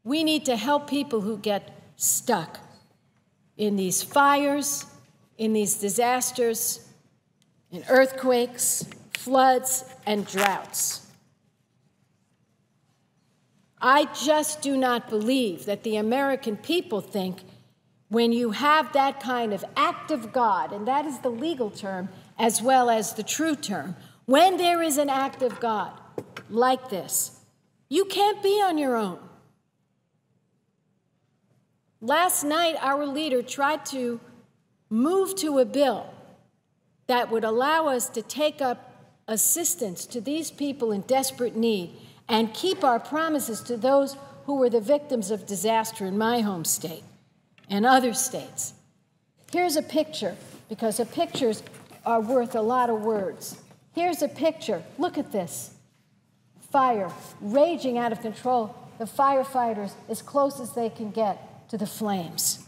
We need to help people who get stuck in these fires, in these disasters, in earthquakes, floods, and droughts. I just do not believe that the American people think when you have that kind of act of God, and that is the legal term as well as the true term, when there is an act of God like this, you can't be on your own. Last night, our leader tried to move to a bill that would allow us to take up assistance to these people in desperate need and keep our promises to those who were the victims of disaster in my home state and other states. Here's a picture, because pictures are worth a lot of words. Here's a picture. Look at this. Fire raging out of control. The firefighters as close as they can get to the flames.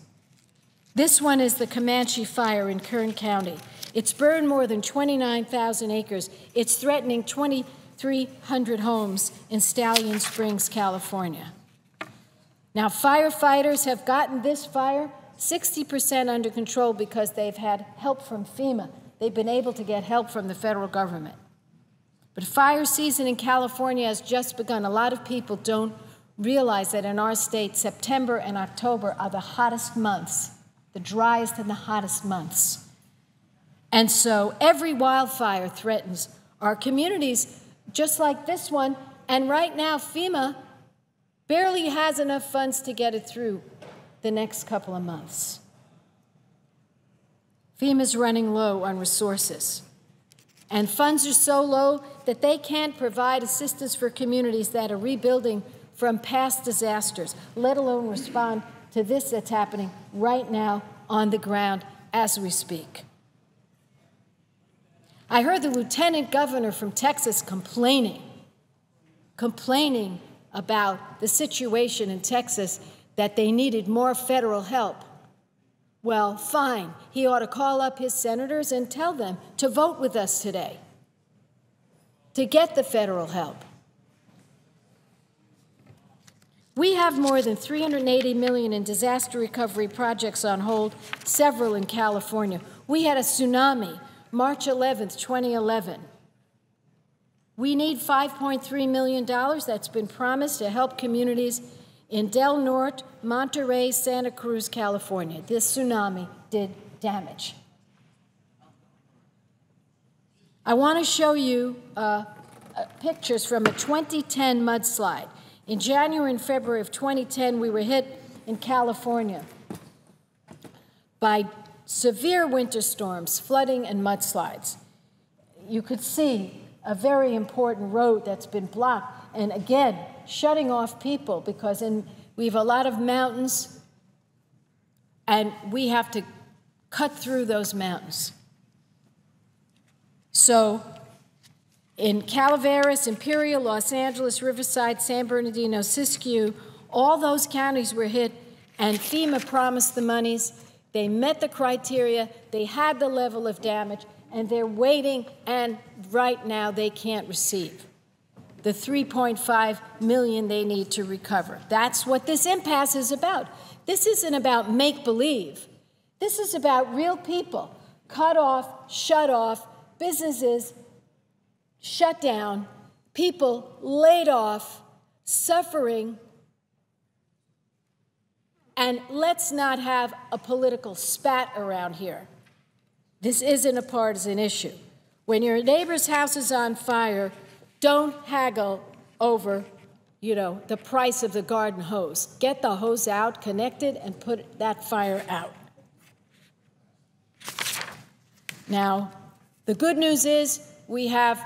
This one is the Comanche fire in Kern County. It's burned more than 29,000 acres. It's threatening 2,300 homes in Stallion Springs, California. Now, firefighters have gotten this fire 60% under control because they've had help from FEMA. They've been able to get help from the federal government. But fire season in California has just begun. A lot of people don't realize that in our state, September and October are the hottest months, the driest and the hottest months. And so every wildfire threatens our communities, just like this one. And right now, FEMA barely has enough funds to get it through the next couple of months. FEMA's running low on resources. And funds are so low that they can't provide assistance for communities that are rebuilding from past disasters, let alone respond to this that's happening right now on the ground as we speak. I heard the lieutenant governor from Texas complaining about the situation in Texas, that they needed more federal help. Well, fine. He ought to call up his senators and tell them to vote with us today to get the federal help. We have more than $380 million in disaster recovery projects on hold, several in California. We had a tsunami, March 11th, 2011. We need $5.3 million that's been promised to help communities in Del Norte, Monterey, Santa Cruz, California. This tsunami did damage. I want to show you pictures from a 2010 mudslide. In January and February of 2010, we were hit in California by severe winter storms, flooding, and mudslides. You could see a very important road that's been blocked, and again, shutting off people because we have a lot of mountains, and we have to cut through those mountains. So in Calaveras, Imperial, Los Angeles, Riverside, San Bernardino, Siskiyou, all those counties were hit, and FEMA promised the monies. They met the criteria. They had the level of damage, and they're waiting, and right now they can't receive the $3.5 million they need to recover. That's what this impasse is about. This isn't about make-believe. This is about real people cut off, shut off, businesses shut down, people laid off, suffering. And let's not have a political spat around here. This isn't a partisan issue. When your neighbor's house is on fire, don't haggle over, the price of the garden hose. Get the hose out, connect it, and put that fire out. Now, the good news is we have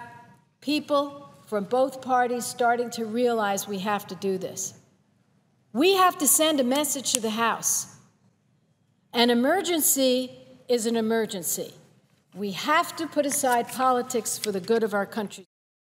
people from both parties starting to realize we have to do this. We have to send a message to the House. An emergency is an emergency. We have to put aside politics for the good of our country.